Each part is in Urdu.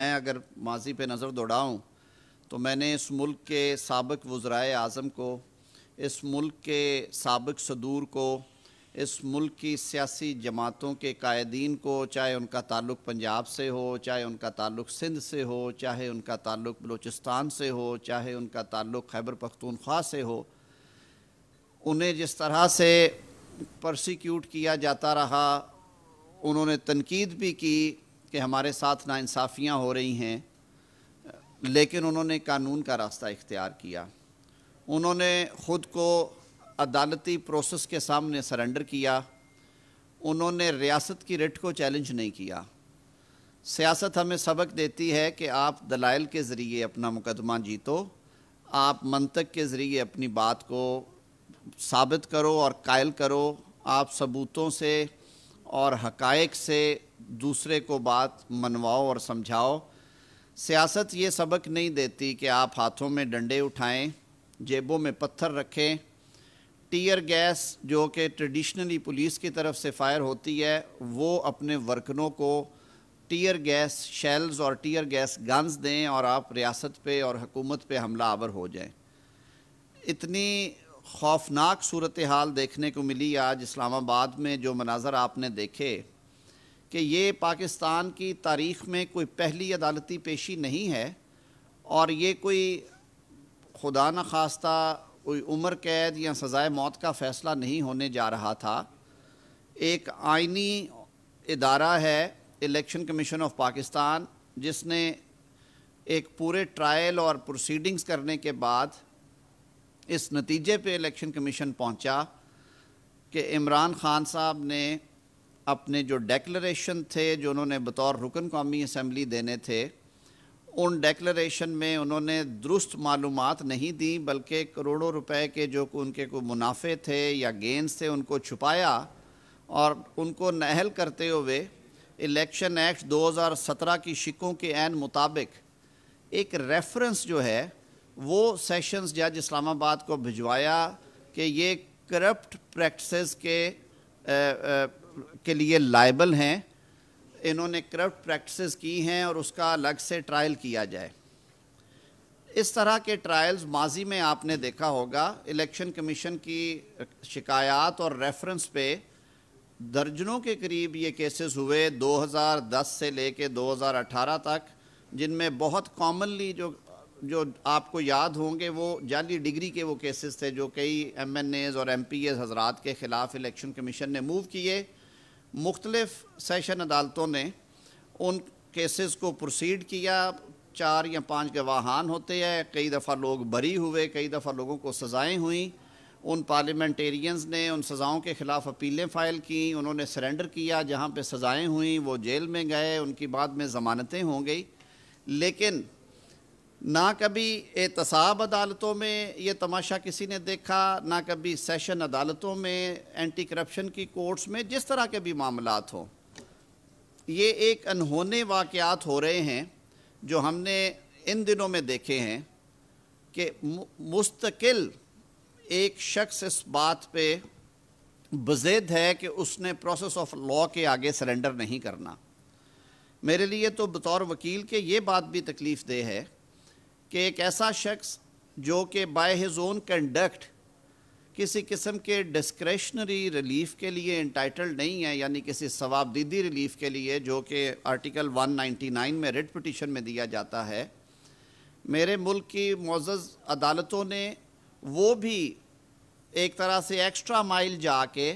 میں اگر ماضی پہ نظر دوڑاؤں تو میں نے اس ملک کے سابق وزرائے اعظم کو، اس ملک کے سابق صدور کو، اس ملک کی سیاسی جماعتوں کے قائدین کو، چاہے ان کا تعلق پنجاب سے ہو، چاہے ان کا تعلق سندھ سے ہو، چاہے ان کا تعلق بلوچستان سے ہو، چاہے ان کا تعلق خیبر پختونخوا سے ہو، انہیں جس طرح سے پرسیکیوٹ کیا جاتا رہا، انہوں نے تنقید بھی کی کہ ہمارے ساتھ ناانصافیاں ہو رہی ہیں، لیکن انہوں نے قانون کا راستہ اختیار کیا۔ انہوں نے خود کو عدالتی پروسیس کے سامنے سرنڈر کیا، انہوں نے ریاست کی رٹ کو چیلنج نہیں کیا۔ سیاست ہمیں سبق دیتی ہے کہ آپ دلائل کے ذریعے اپنا مقدمہ جیتو، آپ منطق کے ذریعے اپنی بات کو ثابت کرو اور قائل کرو، آپ ثبوتوں سے اور حقائق سے دوسرے کو بات منواؤ اور سمجھاؤ۔ سیاست یہ سبق نہیں دیتی کہ آپ ہاتھوں میں ڈنڈے اٹھائیں، جیبوں میں پتھر رکھیں، ٹیئر گیس جو کہ ٹریڈیشنلی پولیس کی طرف سے فائر ہوتی ہے، وہ اپنے ورکنوں کو ٹیئر گیس شیلز اور ٹیئر گیس گنز دیں اور آپ ریاست پہ اور حکومت پہ حملہ آور ہو جائیں۔ اتنی خوفناک صورتحال دیکھنے کو ملی آج اسلام آباد میں، جو مناظر آپ نے دیکھے کہ یہ پاکستان کی تاریخ میں کوئی پہلی عدالتی پیشی نہیں ہے، اور یہ کوئی خدا نخواستہ کوئی عمر قید یا سزائے موت کا فیصلہ نہیں ہونے جا رہا تھا۔ ایک آئینی ادارہ ہے الیکشن کمیشن آف پاکستان، جس نے ایک پورے ٹرائل اور پروسیڈنگز کرنے کے بعد اس نتیجے پہ الیکشن کمیشن پہنچا کہ عمران خان صاحب نے اپنے جو ڈیکلریشن تھے جو انہوں نے بطور رکن قومی اسمبلی دینے تھے، ان ڈیکلریشن میں انہوں نے درست معلومات نہیں دیں، بلکہ کروڑوں روپے کے جو ان کے کوئی منافع تھے یا گینز تھے ان کو چھپایا، اور ان کو نااہل کرتے ہوئے الیکشن ایکٹ 2017 کی شکوں کے عین مطابق ایک ریفرنس جو ہے وہ سیشنز جج اسلام آباد کو بھجوایا کہ یہ کرپٹ پریکٹسز کے لیے لائبل ہیں، انہوں نے کرپٹ پریکٹسز کی ہیں اور اس کا الگ سے ٹرائل کیا جائے۔ اس طرح کے ٹرائلز ماضی میں آپ نے دیکھا ہوگا، الیکشن کمیشن کی شکایات اور ریفرنس پہ درجنوں کے قریب یہ کیسز ہوئے 2010 سے لے کے 2018 تک، جن میں بہت کامنلی جو آپ کو یاد ہوں گے وہ جعلی ڈگری کے وہ کیسز تھے جو کئی ایم این ایز اور ایم پی ایز حضرات کے خلاف الیکشن کمیشن نے موو کیے۔ مختلف سیشن عدالتوں نے ان کیسز کو پروسیڈ کیا، 4 یا 5 گواہان ہوتے ہیں، کئی دفعہ لوگ بری ہوئے، کئی دفعہ لوگوں کو سزائیں ہوئیں، ان پارلیمنٹیرینز نے ان سزاؤں کے خلاف اپیلیں فائل کیں، انہوں نے سرنڈر کیا، جہاں پہ سزائیں ہوئیں وہ جیل میں گئے، ان کی بعد میں ضمانتیں ہو گئی، لیکن نہ کبھی احتساب عدالتوں میں یہ تماشا کسی نے دیکھا، نہ کبھی سیشن عدالتوں میں، اینٹی کرپشن کی کورٹس میں، جس طرح کے بھی معاملات ہوں۔ یہ ایک انہونے واقعات ہو رہے ہیں جو ہم نے ان دنوں میں دیکھے ہیں کہ مستقل ایک شخص اس بات پہ بضد ہے کہ اس نے پروسیس آف لاء کے آگے سرنڈر نہیں کرنا۔ میرے لیے تو بطور وکیل کے یہ بات بھی تکلیف دہ ہے کہ ایک ایسا شخص جو کہ بائی ہز اون کنڈکٹ کسی قسم کے ڈسکریشنری ریلیف کے لیے انٹائٹلڈ نہیں ہے، یعنی کسی ثوابدیدی ریلیف کے لیے جو کہ آرٹیکل 199 میں ریٹ پٹیشن میں دیا جاتا ہے، میرے ملک کی معزز عدالتوں نے وہ بھی ایک طرح سے ایکسٹرا مائل جا کے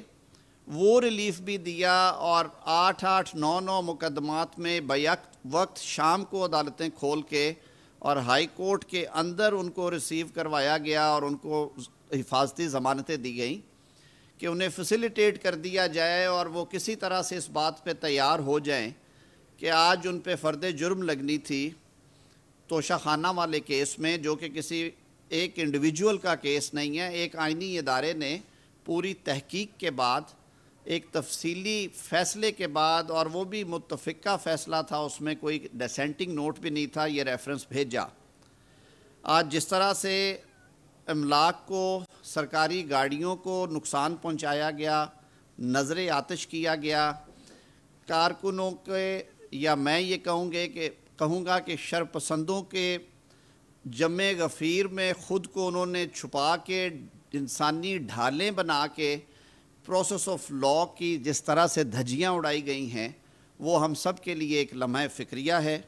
وہ ریلیف بھی دیا، اور 8 9 مقدمات میں بیک وقت شام کو عدالتیں کھول کے اور ہائی کورٹ کے اندر ان کو ریسیو کروایا گیا اور ان کو حفاظتی ضمانتیں دی گئیں کہ انہیں فیسیلیٹیٹ کر دیا جائے اور وہ کسی طرح سے اس بات پہ تیار ہو جائیں کہ آج ان پہ فرد جرم لگنی تھی توشہ خانہ والے کیس میں، جو کہ کسی ایک انڈیویجول کا کیس نہیں ہے، ایک آئینی ادارے نے پوری تحقیق کے بعد، ایک تفصیلی فیصلے کے بعد، اور وہ بھی متفقہ فیصلہ تھا، اس میں کوئی ڈیسینٹنگ نوٹ بھی نہیں تھا، یہ ریفرنس بھیجا۔ آج جس طرح سے املاک کو، سرکاری گاڑیوں کو نقصان پہنچایا گیا، نظر آتش کیا گیا، کارکنوں کے، یا میں یہ کہوں گے کہ کہوں گا کہ شرپسندوں کے جمع غفیر میں خود کو انہوں نے چھپا کے انسانی ڈھالیں بنا کے پروسیس آف لا کی جس طرح سے دھجیاں اڑائی گئی ہیں وہ ہم سب کے لیے ایک لمحہ فکریہ ہے۔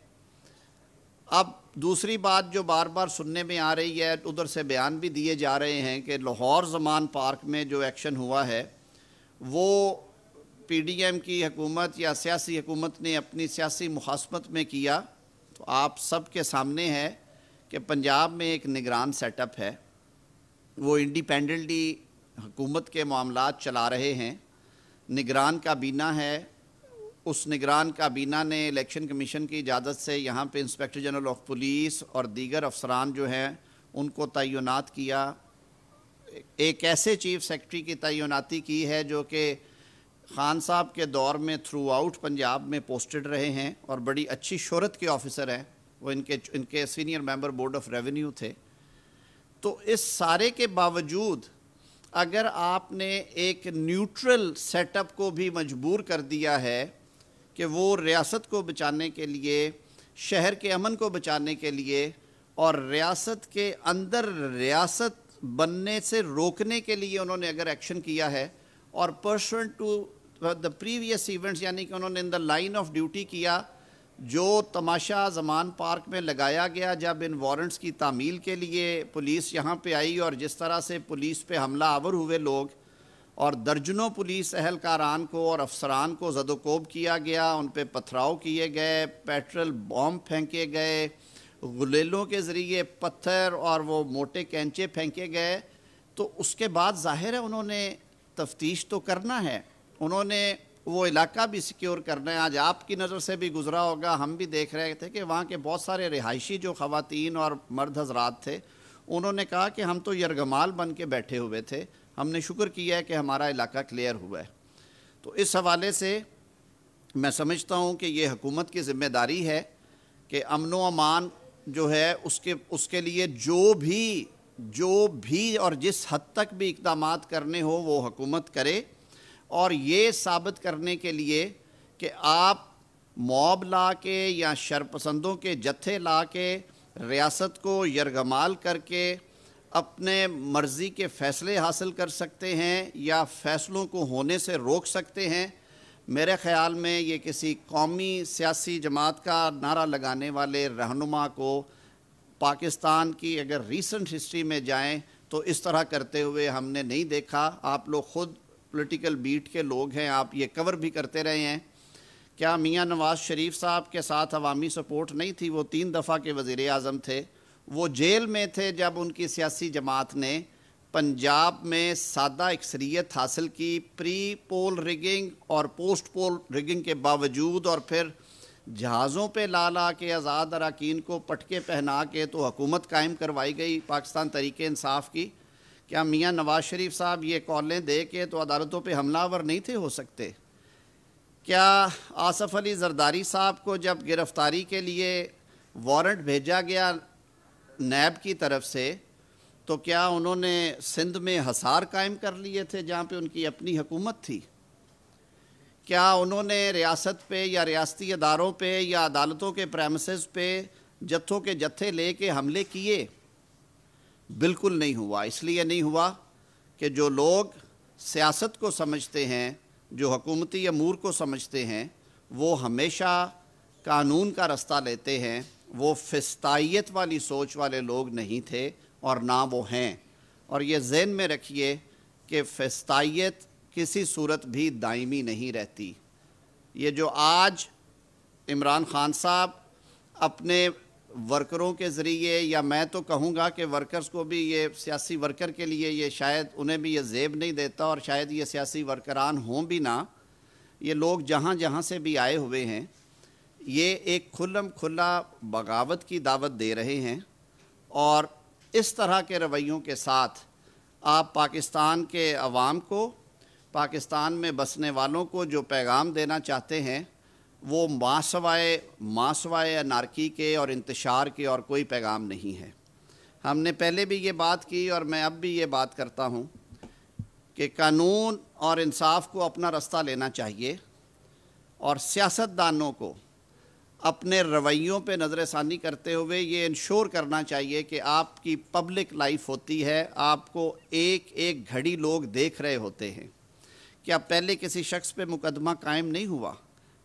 اب دوسری بات جو بار بار سننے میں آ رہی ہے، ادھر سے بیان بھی دیے جا رہے ہیں کہ لاہور زمان پارک میں جو ایکشن ہوا ہے وہ پی ڈی ایم کی حکومت یا سیاسی حکومت نے اپنی سیاسی مخاصمت میں کیا۔ تو آپ سب کے سامنے ہے کہ پنجاب میں ایک نگران سیٹ اپ ہے، وہ انڈیپینڈنٹلی حکومت کے معاملات چلا رہے ہیں، نگران کابینہ ہے۔ اس نگران کابینہ نے الیکشن کمیشن کی اجازت سے یہاں پہ انسپیکٹر جنرل آف پولیس اور دیگر افسران جو ہیں ان کو تعینات کیا۔ ایک ایسے چیف سیکرٹری کی تعیناتی کی ہے جو کہ خان صاحب کے دور میں تھرو آؤٹ پنجاب میں پوسٹڈ رہے ہیں اور بڑی اچھی شہرت کے آفیسر ہیں، وہ ان کے senior member board of revenue تھے۔ تو اس سارے کے باوجود اگر آپ نے ایک نیوٹرل سیٹ اپ کو بھی مجبور کر دیا ہے کہ وہ ریاست کو بچانے کے لیے، شہر کے امن کو بچانے کے لیے اور ریاست کے اندر ریاست بننے سے روکنے کے لیے انہوں نے اگر ایکشن کیا ہے اور pursuant to the previous events, یعنی کہ انہوں نے in the line of duty کیا، جو تماشا زمان پارک میں لگایا گیا جب ان وارنٹس کی تعمیل کے لیے پولیس یہاں پہ آئی اور جس طرح سے پولیس پہ حملہ آور ہوئے لوگ اور درجنوں پولیس اہلکاران کو اور افسران کو زد و کوب کیا گیا، ان پہ پتھراؤ کیے گئے، پیٹرول بوم پھینکے گئے، غلیلوں کے ذریعے پتھر اور وہ موٹے کینچے پھینکے گئے، تو اس کے بعد ظاہر ہے انہوں نے تفتیش تو کرنا ہے، انہوں نے وہ علاقہ بھی سیکیور کرنا ہے۔ آج آپ کی نظر سے بھی گزرا ہوگا، ہم بھی دیکھ رہے تھے کہ وہاں کے بہت سارے رہائشی جو خواتین اور مرد حضرات تھے انہوں نے کہا کہ ہم تو یرغمال بن کے بیٹھے ہوئے تھے، ہم نے شکر کیا ہے کہ ہمارا علاقہ کلیئر ہوا ہے۔ تو اس حوالے سے میں سمجھتا ہوں کہ یہ حکومت کی ذمہ داری ہے کہ امن و امان جو ہے اس کے لیے جو بھی اور جس حد تک بھی اقدامات کرنے ہو وہ حکومت کرے، اور یہ ثابت کرنے کے لیے کہ آپ موب لا کے یا شرپسندوں کے جتھے لا کے ریاست کو یرغمال کر کے اپنے مرضی کے فیصلے حاصل کر سکتے ہیں یا فیصلوں کو ہونے سے روک سکتے ہیں، میرے خیال میں یہ کسی قومی سیاسی جماعت کا نعرہ لگانے والے رہنما کو پاکستان کی اگر ریسنٹ ہسٹری میں جائیں تو اس طرح کرتے ہوئے ہم نے نہیں دیکھا۔ آپ لوگ خود پولیٹیکل بیٹ کے لوگ ہیں، آپ یہ کور بھی کرتے رہے ہیں۔ کیا میاں نواز شریف صاحب کے ساتھ عوامی سپورٹ نہیں تھی؟ وہ 3 دفعہ کے وزیر اعظم تھے، وہ جیل میں تھے جب ان کی سیاسی جماعت نے پنجاب میں سادہ اکثریت حاصل کی، پری پول ریگنگ اور پوسٹ پول ریگنگ کے باوجود، اور پھر جہازوں پہ لا کے آزاد اراکین کو پٹکے پہنا کے تو حکومت قائم کروائی گئی پاکستان تحریک انصاف کی۔ کیا میاں نواز شریف صاحب یہ کالیں دے کے تو عدالتوں پہ حملہ آور نہیں تھے ہو سکتے؟ کیا آصف علی زرداری صاحب کو جب گرفتاری کے لیے وارنٹ بھیجا گیا نیب کی طرف سے تو کیا انہوں نے سندھ میں حصار قائم کر لیے تھے جہاں پہ ان کی اپنی حکومت تھی؟ کیا انہوں نے ریاست پہ یا ریاستی اداروں پہ یا عدالتوں کے پریمسز پہ جتھوں کے جتھے لے کے حملے کیے؟ بالکل نہیں ہوا۔ اس لیے نہیں ہوا کہ جو لوگ سیاست کو سمجھتے ہیں، جو حکومتی امور کو سمجھتے ہیں، وہ ہمیشہ قانون کا رستہ لیتے ہیں، وہ فسطائیت والی سوچ والے لوگ نہیں تھے اور نہ وہ ہیں۔ اور یہ ذہن میں رکھیے کہ فسطائیت کسی صورت بھی دائمی نہیں رہتی۔ یہ جو آج عمران خان صاحب اپنے ورکروں کے ذریعے، یا میں تو کہوں گا کہ ورکرز کو بھی، یہ سیاسی ورکر کے لیے یہ شاید انہیں بھی یہ زیب نہیں دیتا اور شاید یہ سیاسی ورکران ہوں بھی نہ، یہ لوگ جہاں جہاں سے بھی آئے ہوئے ہیں یہ ایک کھلم کھلا بغاوت کی دعوت دے رہے ہیں، اور اس طرح کے رویوں کے ساتھ آپ پاکستان کے عوام کو، پاکستان میں بسنے والوں کو جو پیغام دینا چاہتے ہیں وہ ماسوائے انارکی کے اور انتشار کے اور کوئی پیغام نہیں ہے۔ ہم نے پہلے بھی یہ بات کی اور میں اب بھی یہ بات کرتا ہوں کہ قانون اور انصاف کو اپنا رستہ لینا چاہیے، اور سیاستدانوں کو اپنے رویوں پہ نظر ثانی کرتے ہوئے یہ انشور کرنا چاہیے کہ آپ کی پبلک لائف ہوتی ہے، آپ کو ایک ایک گھڑی لوگ دیکھ رہے ہوتے ہیں۔ کیا پہلے کسی شخص پہ مقدمہ قائم نہیں ہوا؟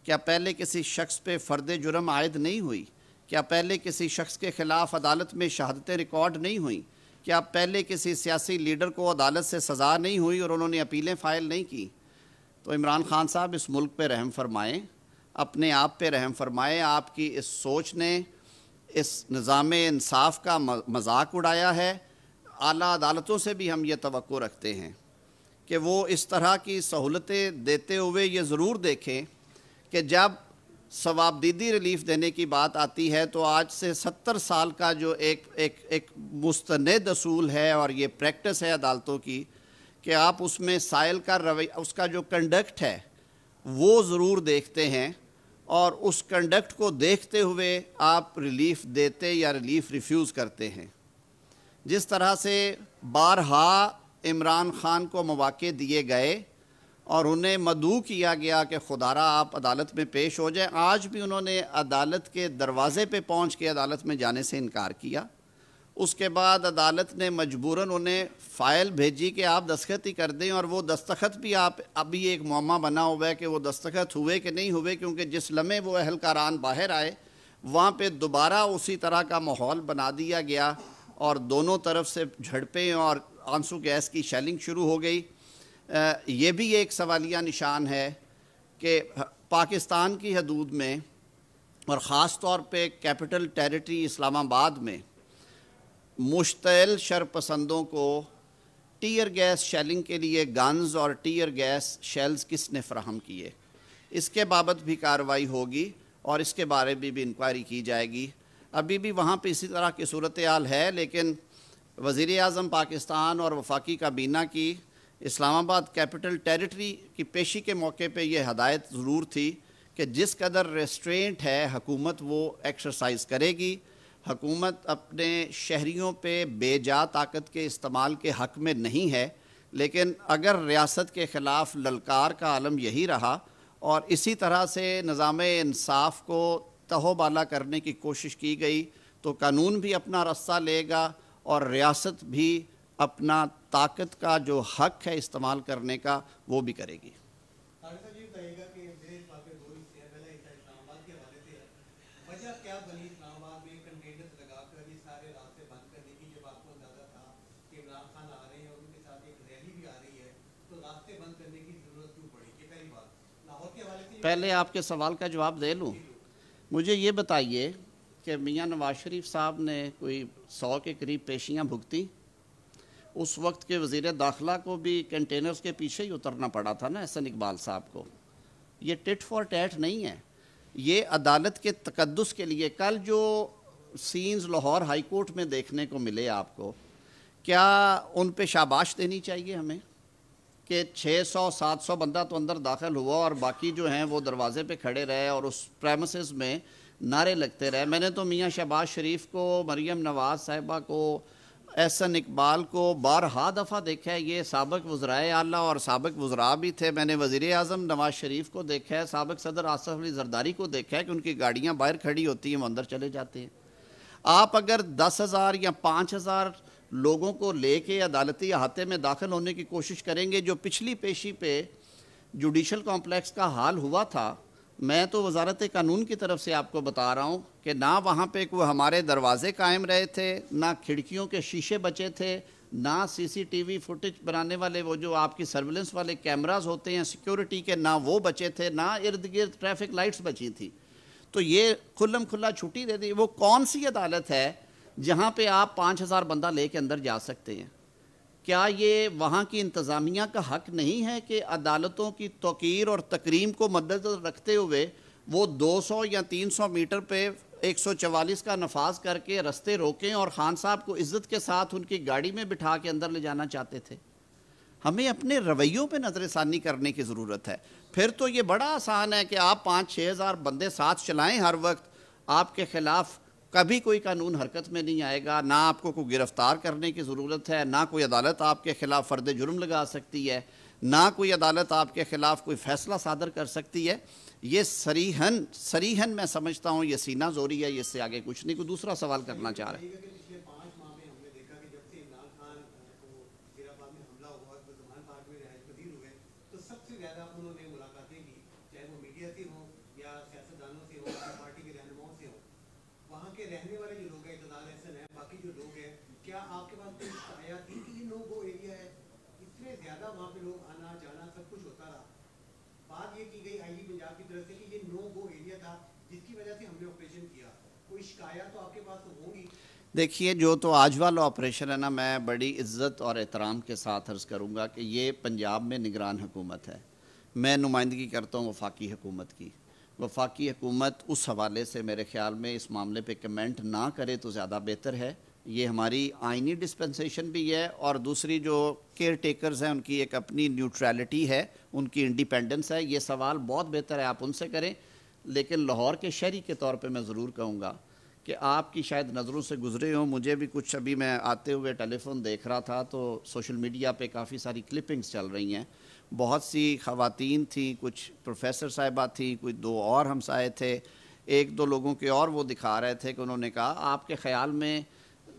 کیا پہلے کسی شخص پہ فرد جرم عائد نہیں ہوئی؟ کیا پہلے کسی شخص کے خلاف عدالت میں شہادتیں ریکارڈ نہیں ہوئیں؟ کیا پہلے کسی سیاسی لیڈر کو عدالت سے سزا نہیں ہوئی اور انہوں نے اپیلیں فائل نہیں کی؟ تو عمران خان صاحب اس ملک پہ رحم فرمائیں، اپنے آپ پہ رحم فرمائیں۔ آپ کی اس سوچ نے اس نظام انصاف کا مذاق اڑایا ہے۔ اعلیٰ عدالتوں سے بھی ہم یہ توقع رکھتے ہیں کہ وہ اس طرح کی سہولتیں دیتے ہوئے یہ ضرور دیکھیں کہ جب ثوابدیدی ریلیف دینے کی بات آتی ہے تو آج سے 70 سال کا جو ایک مستند اصول ہے اور یہ پریکٹس ہے عدالتوں کی کہ آپ اس میں سائل کا اس کا جو کنڈکٹ ہے وہ ضرور دیکھتے ہیں، اور اس کنڈکٹ کو دیکھتے ہوئے آپ ریلیف دیتے یا ریلیف ریفیوز کرتے ہیں۔ جس طرح سے بارہا عمران خان کو مواقع دیے گئے اور انہیں مدعو کیا گیا کہ خدارا آپ عدالت میں پیش ہو جائیں، آج بھی انہوں نے عدالت کے دروازے پہ پہنچ کے عدالت میں جانے سے انکار کیا۔ اس کے بعد عدالت نے مجبوراً انہیں فائل بھیجی کہ آپ دستخط ہی کر دیں، اور وہ دستخط بھی ابھی ایک معمہ بنا ہوا ہے کہ وہ دستخط ہوئے کہ نہیں ہوئے، کیونکہ جس لمحے وہ اہلکاران باہر آئے وہاں پہ دوبارہ اسی طرح کا ماحول بنا دیا گیا اور دونوں طرف سے جھڑپیں اور آنسو گیس کی شیلنگ شروع ہو گئی۔ یہ بھی ایک سوالیہ نشان ہے کہ پاکستان کی حدود میں اور خاص طور پہ کیپٹل ٹیریٹری اسلام آباد میں مشتعل شرپسندوں کو ٹیئر گیس شیلنگ کے لیے گنز اور ٹیئر گیس شیلز کس نے فراہم کیے، اس کے بابت بھی کارروائی ہوگی اور اس کے بارے میں بھی انکوائری کی جائے گی۔ ابھی بھی وہاں پہ اسی طرح کی صورتحال ہے، لیکن وزیر اعظم پاکستان اور وفاقی کابینہ کی اسلام آباد کیپٹل ٹیریٹری کی پیشی کے موقع پہ یہ ہدایت ضرور تھی کہ جس قدر ریسٹرینٹ ہے حکومت وہ ایکسرسائز کرے گی۔ حکومت اپنے شہریوں پہ بے جا طاقت کے استعمال کے حق میں نہیں ہے، لیکن اگر ریاست کے خلاف للکار کا عالم یہی رہا اور اسی طرح سے نظام انصاف کو تہو بالا کرنے کی کوشش کی گئی تو قانون بھی اپنا رستہ لے گا اور ریاست بھی اپنا طاقت کا جو حق ہے استعمال کرنے کا وہ بھی کرے گی۔ پہلے آپ کے سوال کا جواب دے لوں۔ مجھے یہ بتائیے کہ میاں نواز شریف صاحب نے کوئی 100 کے قریب پیشیاں بھگتی، اس وقت کے وزیر داخلہ کو بھی کنٹینرز کے پیچھے ہی اترنا پڑا تھا نا، احسن اقبال صاحب کو۔ یہ ٹٹ فار ٹیٹ نہیں ہے، یہ عدالت کے تقدس کے لیے۔ کل جو سینز لاہور ہائی کورٹ میں دیکھنے کو ملے آپ کو، کیا ان پہ شاباش دینی چاہیے ہمیں کہ 600-700 بندہ تو اندر داخل ہوا اور باقی جو ہیں وہ دروازے پہ کھڑے رہے اور اس پریمسز میں نعرے لگتے رہے۔ میں نے تو میاں شہباز شریف کو، مریم نواز صاحبہ کو، احسن اقبال کو بارہا دفعہ دیکھا ہے۔ یہ سابق وزرائے اعلیٰ اور سابق وزراء بھی تھے۔ میں نے وزیر اعظم نواز شریف کو دیکھا ہے، سابق صدر آصف علی زرداری کو دیکھا ہے کہ ان کی گاڑیاں باہر کھڑی ہوتی ہیں، وہ اندر چلے جاتے ہیں۔ آپ اگر 10,000 یا 5,000 لوگوں کو لے کے عدالتی احاطے میں داخل ہونے کی کوشش کریں گے، جو پچھلی پیشی پہ جوڈیشل کمپلیکس کا حال ہوا تھا، میں تو وزارت قانون کی طرف سے آپ کو بتا رہا ہوں کہ نہ وہاں پہ کوئی ہمارے دروازے قائم رہے تھے، نہ کھڑکیوں کے شیشے بچے تھے، نہ سی ٹی وی فوٹیج بنانے والے وہ جو آپ کی سرویلنس والے کیمراز ہوتے ہیں سیکیورٹی کے، نہ وہ بچے تھے، نہ ارد گرد ٹریفک لائٹس بچی تھی۔ تو یہ کھلم کھلا چھٹی دے دی۔ وہ کون سی عدالت ہے جہاں پہ آپ 5,000 بندہ لے کے اندر جا سکتے ہیں؟ کیا یہ وہاں کی انتظامیہ کا حق نہیں ہے کہ عدالتوں کی توقیر اور تکریم کو مدنظر رکھتے ہوئے وہ 200 یا 300 میٹر پہ 144 کا نفاذ کر کے رستے روکیں اور خان صاحب کو عزت کے ساتھ ان کی گاڑی میں بٹھا کے اندر لے جانا چاہتے تھے؟ ہمیں اپنے رویوں پہ نظر ثانی کرنے کی ضرورت ہے۔ پھر تو یہ بڑا آسان ہے کہ آپ 5-6 ہزار بندے ساتھ چلائیں ہر وقت، آپ کے خلاف کبھی کوئی قانون حرکت میں نہیں آئے گا، نہ آپ کو کوئی گرفتار کرنے کی ضرورت ہے، نہ کوئی عدالت آپ کے خلاف فرد جرم لگا سکتی ہے، نہ کوئی عدالت آپ کے خلاف کوئی فیصلہ صادر کر سکتی ہے۔ یہ صریحاً میں سمجھتا ہوں یہ سینہ زوری ہے، یہ اس سے آگے کچھ نہیں۔ کوئی دوسرا سوال کرنا چاہ رہے ہیں؟ پچھلے 5 ماہ میں ہم نے دیکھا کہ جب سے عمران خان کو وزیر اعظم میں حملہ ہوا اور زمان پارک میں رہائش پذیر ہوئے تو سب سے زیادہ انہوں نے ملاقاتیں کی، چاہے وہ میڈیا سے ہوں یا سیاستدانوں سے ہوں یا پارٹی کے رہنماؤں سے ہوں۔ وہاں کے رہنے والے جو لوگ ہیں، اعتدال احسن ہیں، باقی جو لوگ ہیں، کیا آپ کے پاس کوئی شکایات تھی کہ یہ نو گو ایریا ہے؟ اتنے زیادہ وہاں پہ لوگ آنا جانا سب کچھ ہوتا رہا، بات یہ کی گئی آئی جی پنجاب کی طرف سے کہ یہ نو گو ایریا تھا جس کی وجہ سے ہم نے آپریشن کیا، کوئی شکایات تو آپ کے پاس تو ہوں گی؟ دیکھیے، جو تو آج والا آپریشن ہے نا، میں بڑی عزت اور احترام کے ساتھ عرض کروں گا کہ یہ پنجاب میں نگران حکومت ہے، میں نمائندگی کرتا ہوں وفاقی حکومت کی۔ وفاقی حکومت اس حوالے سے میرے خیال میں اس معاملے پہ کمنٹ نہ کرے تو زیادہ بہتر ہے۔ یہ ہماری آئینی ڈسپنسیشن بھی ہے، اور دوسری جو کیئر ٹیکرز ہیں ان کی ایک اپنی نیوٹرالٹی ہے، ان کی انڈیپینڈنس ہے۔ یہ سوال بہت بہتر ہے آپ ان سے کریں، لیکن لاہور کے شہری کے طور پہ میں ضرور کہوں گا کہ آپ کی شاید نظروں سے گزرے ہوں، مجھے بھی کچھ ابھی میں آتے ہوئے ٹیلی فون دیکھ رہا تھا تو سوشل میڈیا پہ کافی ساری کلپنگز چل رہی ہیں، بہت سی خواتین تھیں، کچھ پروفیسر صاحبہ تھیں، کوئی 2 اور ہمسائے تھے، 1-2 لوگوں کے اور وہ دکھا رہے تھے کہ انہوں نے کہا آپ کے خیال میں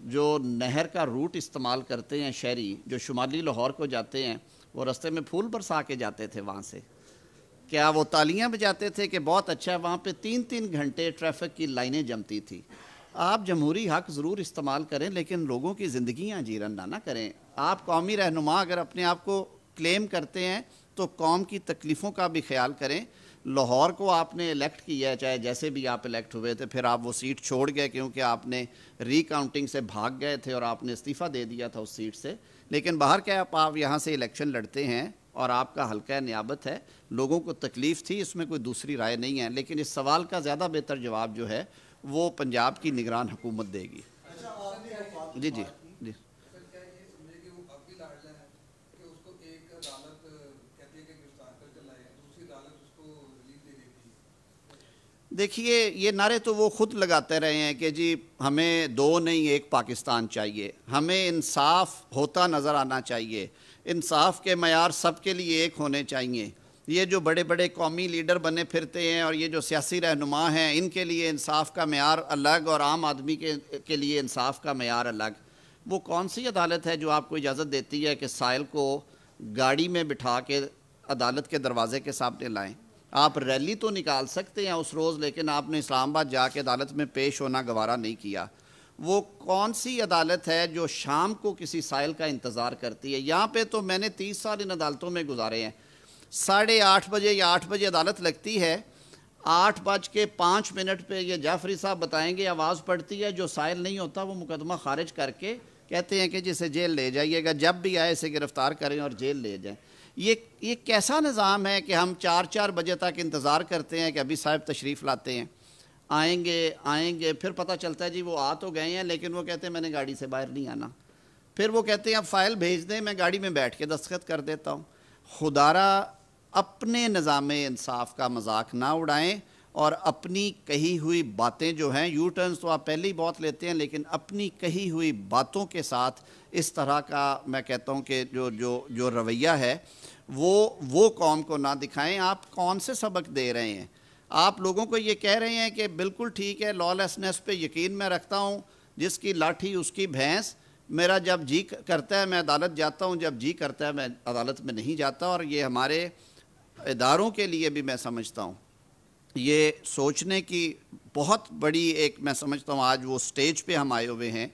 جو نہر کا روٹ استعمال کرتے ہیں شہری، جو شمالی لاہور کو جاتے ہیں، وہ رستے میں پھول برسا کے جاتے تھے وہاں سے، کیا وہ تالیاں بجاتے تھے کہ بہت اچھا ہے؟ وہاں پہ 3-3 گھنٹے ٹریفک کی لائنیں جمتی تھی۔ آپ جمہوری حق ضرور استعمال کریں، لیکن لوگوں کی زندگیاں جیرن نہ کریں۔ آپ قومی رہنما اگر اپنے آپ کو کلیم کرتے ہیں تو قوم کی تکلیفوں کا بھی خیال کریں۔ لاہور کو آپ نے الیکٹ کیا ہے، چاہے جیسے بھی آپ الیکٹ ہوئے تھے، پھر آپ وہ سیٹ چھوڑ گئے کیونکہ آپ نے ری کاؤنٹنگ سے بھاگ گئے تھے اور آپ نے استعفیٰ دے دیا تھا اس سیٹ سے، لیکن باہر کیا آپ یہاں سے الیکشن لڑتے ہیں اور آپ کا حلقہ نیابت ہے، لوگوں کو تکلیف تھی، اس میں کوئی دوسری رائے نہیں ہے، لیکن اس سوال کا زیادہ بہتر جواب جو ہے وہ پنجاب کی نگران حکومت دے گی۔ جی جی جی دیکھیے، یہ نعرے تو وہ خود لگاتے رہے ہیں کہ جی ہمیں 2 نہیں 1 پاکستان چاہیے، ہمیں انصاف ہوتا نظر آنا چاہیے، انصاف کے معیار سب کے لیے ایک ہونے چاہیے۔ یہ جو بڑے بڑے قومی لیڈر بنے پھرتے ہیں اور یہ جو سیاسی رہنما ہیں، ان کے لیے انصاف کا معیار الگ اور عام آدمی کے لیے انصاف کا معیار الگ۔ وہ کون سی عدالت ہے جو آپ کو اجازت دیتی ہے کہ سائل کو گاڑی میں بٹھا کے عدالت کے دروازے کے سامنے لائیں؟ آپ ریلی تو نکال سکتے ہیں اس روز، لیکن آپ نے اسلام آباد جا کے عدالت میں پیش ہونا گوارا نہیں کیا۔ وہ کون سی عدالت ہے جو شام کو کسی سائل کا انتظار کرتی ہے؟ یہاں پہ تو میں نے 30 سال ان عدالتوں میں گزارے ہیں، 8:30 بجے یا 8 بجے عدالت لگتی ہے، 8:05 پہ یہ جعفری صاحب بتائیں گے آواز پڑتی ہے، جو سائل نہیں ہوتا وہ مقدمہ خارج کر کے کہتے ہیں کہ جسے جیل لے جائیے گا، جب بھی آئے اسے گرفتار کریں اور جیل لے جائیں۔ یہ کیسا نظام ہے کہ ہم 4 بجے تک انتظار کرتے ہیں کہ ابھی صاحب تشریف لاتے ہیں، آئیں گے، پھر پتہ چلتا ہے جی وہ آ تو گئے ہیں، لیکن وہ کہتے ہیں میں نے گاڑی سے باہر نہیں آنا، پھر وہ کہتے ہیں اب فائل بھیج دیں، میں گاڑی میں بیٹھ کے دستخط کر دیتا ہوں۔ خدارا اپنے نظام انصاف کا مذاق نہ اڑائیں، اور اپنی کہی ہوئی باتیں جو ہیں، یو ٹرنز تو آپ پہلے ہی بہت لیتے ہیں، لیکن اپنی کہی ہوئی باتوں کے ساتھ اس طرح کا میں کہتا ہوں کہ جو رویہ ہے وہ قوم کو نہ دکھائیں۔ آپ کون سے سبق دے رہے ہیں؟ آپ لوگوں کو یہ کہہ رہے ہیں کہ بالکل ٹھیک ہے، لا لیسنس پہ یقین میں رکھتا ہوں، جس کی لاٹھی اس کی بھینس، میرا جب جی کرتا ہے میں عدالت جاتا ہوں، جب جی کرتا ہے میں عدالت میں نہیں جاتا۔ اور یہ ہمارے اداروں کے لیے بھی میں سمجھتا ہوں یہ سوچنے کی بہت بڑی ایک، میں سمجھتا ہوں آج وہ سٹیج پہ ہم آئے ہوئے ہیں،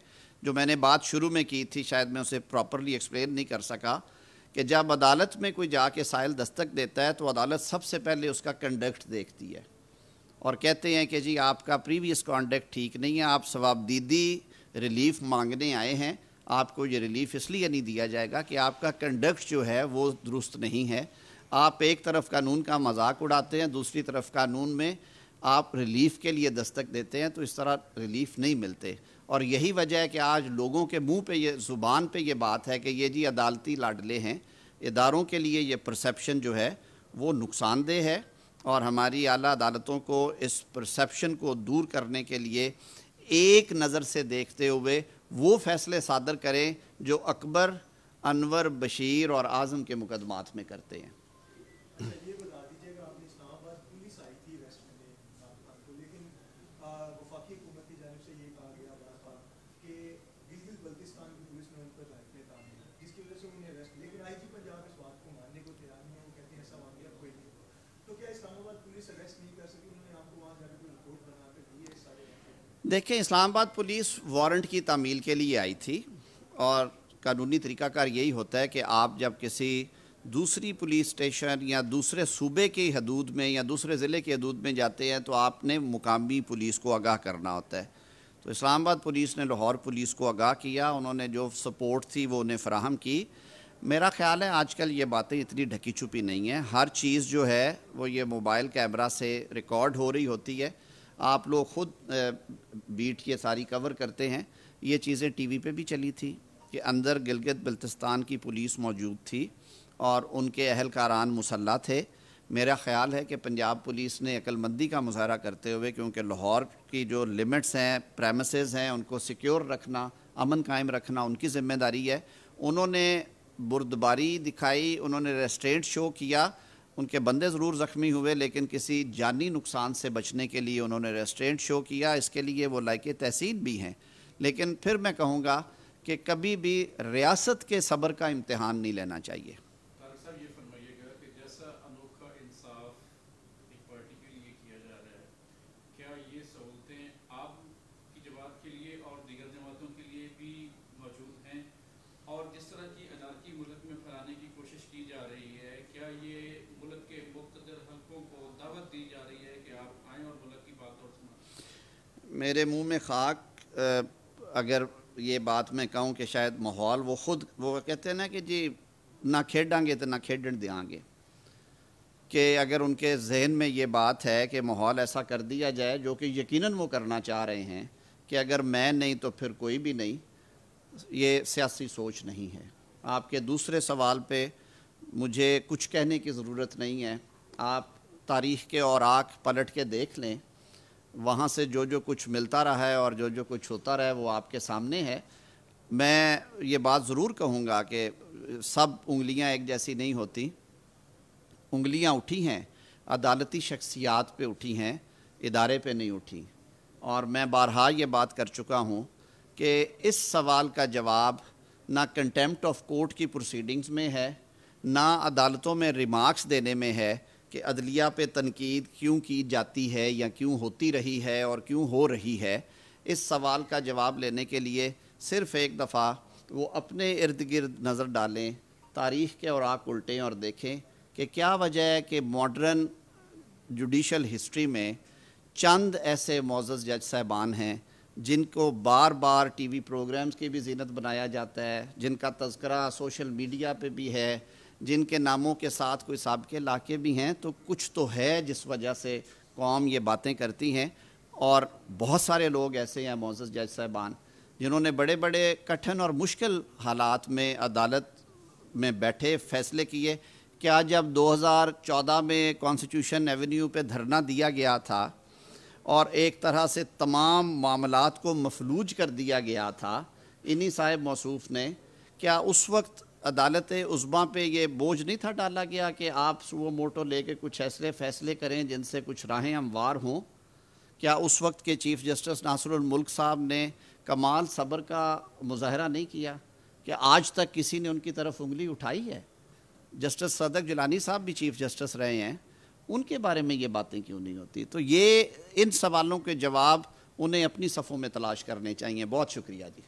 جو میں نے بات شروع میں کی تھی، شاید میں اسے پراپرلی ایکسپلین نہیں کر سکا، کہ جب عدالت میں کوئی جا کے سائل دستک دیتا ہے تو عدالت سب سے پہلے اس کا کنڈکٹ دیکھتی ہے اور کہتے ہیں کہ جی آپ کا پریویس کانڈکٹ ٹھیک نہیں ہے، آپ ثوابدیدی ریلیف مانگنے آئے ہیں، آپ کو یہ ریلیف اس لیے نہیں دیا جائے گا کہ آپ کا کنڈکٹ جو ہے وہ درست نہیں ہے۔ آپ ایک طرف قانون کا مذاق اڑاتے ہیں، دوسری طرف قانون میں آپ ریلیف کے لیے دستک دیتے ہیں، تو اس طرح ریلیف نہیں ملتے۔ اور یہی وجہ ہے کہ آج لوگوں کے منہ پہ یہ، زبان پہ یہ بات ہے کہ یہ جی عدالتی لاڈلے ہیں۔ اداروں کے لیے یہ پرسیپشن جو ہے وہ نقصان دہ ہے، اور ہماری اعلیٰ عدالتوں کو اس پرسیپشن کو دور کرنے کے لیے ایک نظر سے دیکھتے ہوئے وہ فیصلے صادر کریں جو اکبر، انور، بشیر اور اعظم کے مقدمات میں کرتے ہیں۔ یہ بتا دیجیے گا، آپ نے اسلام آباد پولیس آئی تھی ریسٹ کرنے عمران خان کو، لیکن وفاقی حکومت کی جانب سے یہ کہا گیا بعض بار کہ گلگت بلتستان کی پولیس نے ان پر رائفلیں تان دی جس کی وجہ سے انہیں ریسٹ، لیکن آئی جی پنجاب اس بات کو ماننے کو تیار نہیں ہے، وہ کہتے ہیں ایسا واقعہ کوئی نہیں۔ تو کیا اسلام آباد پولیس اریسٹ نہیں کر سکی؟ انہوں نے آپ کو وہاں جا کے کوئی رپورٹ بنا کر دی ہے اس سارے واقعے؟ دیکھیں، اسلام آباد پولیس وارنٹ کی تعمیل کے لیے آئی تھی، اور قانونی طریقہ کار یہی ہوتا ہے کہ آپ جب کسی دوسری پولیس اسٹیشن یا دوسرے صوبے کی حدود میں یا دوسرے ضلع کی حدود میں جاتے ہیں تو آپ نے مقامی پولیس کو آگاہ کرنا ہوتا ہے۔ تو اسلام آباد پولیس نے لاہور پولیس کو آگاہ کیا، انہوں نے جو سپورٹ تھی وہ انہیں فراہم کی۔ میرا خیال ہے آج کل یہ باتیں اتنی ڈھکی چھپی نہیں ہیں، ہر چیز جو ہے وہ یہ موبائل کیمرہ سے ریکارڈ ہو رہی ہوتی ہے۔ آپ لوگ خود بیٹ یہ ساری کور کرتے ہیں، یہ چیزیں ٹی وی پہ بھی چلی تھی کہ اندر گلگت بلتستان کی پولیس موجود تھی اور ان کے اہلکاران مسلح تھے۔ میرا خیال ہے کہ پنجاب پولیس نے عقل مندی کا مظاہرہ کرتے ہوئے، کیونکہ لاہور کی جو لمٹس ہیں، پریمیسز ہیں، ان کو سیکیور رکھنا، امن قائم رکھنا ان کی ذمہ داری ہے، انہوں نے بردباری دکھائی، انہوں نے ریسٹرینٹ شو کیا۔ ان کے بندے ضرور زخمی ہوئے لیکن کسی جانی نقصان سے بچنے کے لیے انہوں نے ریسٹرینٹ شو کیا، اس کے لیے وہ لائق تحسین بھی ہیں۔ لیکن پھر میں کہوں گا کہ کبھی بھی ریاست کے صبر کا امتحان نہیں لینا چاہیے۔ طارق صاحب، یہ فرمائیے گا کہ جیسا انوکھا انصاف ایک پارٹی کے لیے کیا جا رہا ہے، کیا یہ سہولتیں آپ کی جماعت کے لیے اور دیگر جماعتوں کے لیے بھی موجود ہیں؟ اور جس طرح کی انارکی ملک میں پھیلانے کی کوشش کی جا رہی ہے، کیا یہ ملک کے مقتدر حلقوں کو دعوت دی جا رہی ہے کہ آپ آئیں اور ملک کی بات اور سنائیں؟ میرے منہ میں خاک اگر یہ بات میں کہوں کہ شاید ماحول وہ کہتے ہیں نا کہ جی نہ کھیڈاں گے تو نہ کھیڈن دیاں گے، کہ اگر ان کے ذہن میں یہ بات ہے کہ ماحول ایسا کر دیا جائے جو کہ یقیناً وہ کرنا چاہ رہے ہیں کہ اگر میں نہیں تو پھر کوئی بھی نہیں، یہ سیاسی سوچ نہیں ہے۔ آپ کے دوسرے سوال پہ مجھے کچھ کہنے کی ضرورت نہیں ہے، آپ تاریخ کے اوراق پلٹ کے دیکھ لیں، وہاں سے جو کچھ ملتا رہا ہے اور جو کچھ ہوتا رہا ہے وہ آپ کے سامنے ہے۔ میں یہ بات ضرور کہوں گا کہ سب انگلیاں ایک جیسی نہیں ہوتی، انگلیاں اٹھی ہیں، عدالتی شخصیات پہ اٹھی ہیں، ادارے پہ نہیں اٹھی۔ اور میں بارہا یہ بات کر چکا ہوں کہ اس سوال کا جواب نہ کنٹیمپٹ آف کورٹ کی پروسیڈنگز میں ہے، نہ عدالتوں میں ریمارکس دینے میں ہے کہ عدلیہ پہ تنقید کیوں کی جاتی ہے یا کیوں ہوتی رہی ہے اور کیوں ہو رہی ہے۔ اس سوال کا جواب لینے کے لیے صرف ایک دفعہ وہ اپنے ارد گرد نظر ڈالیں، تاریخ کے اوراق الٹیں اور دیکھیں کہ کیا وجہ ہے کہ ماڈرن جوڈیشل ہسٹری میں چند ایسے معزز جج صاحبان ہیں جن کو بار بار ٹی وی پروگرامز کی بھی زینت بنایا جاتا ہے، جن کا تذکرہ سوشل میڈیا پہ بھی ہے، جن کے ناموں کے ساتھ کوئی سابقہ علاقے بھی ہیں، تو کچھ تو ہے جس وجہ سے قوم یہ باتیں کرتی ہیں۔ اور بہت سارے لوگ ایسے ہیں معزز جج صاحبان جنہوں نے بڑے بڑے کٹھن اور مشکل حالات میں عدالت میں بیٹھے فیصلے کیے۔ کیا جب 2014 میں کانسٹیٹیوشن ایونیو پہ دھرنا دیا گیا تھا اور ایک طرح سے تمام معاملات کو مفلوج کر دیا گیا تھا انہی صاحب موصوف نے، کیا اس وقت عدالت عظمیٰ پہ یہ بوجھ نہیں تھا ڈالا گیا کہ آپ سو موٹو لے کے کچھ ایسے فیصلے کریں جن سے کچھ راہیں ہموار ہوں؟ کیا اس وقت کے چیف جسٹس ناصر الملک صاحب نے کمال صبر کا مظاہرہ نہیں کیا؟ کہ آج تک کسی نے ان کی طرف انگلی اٹھائی ہے؟ جسٹس صدق جیلانی صاحب بھی چیف جسٹس رہے ہیں، ان کے بارے میں یہ باتیں کیوں نہیں ہوتی؟ تو یہ ان سوالوں کے جواب انہیں اپنی صفوں میں تلاش کرنے چاہیے۔ بہت شکریہ جی۔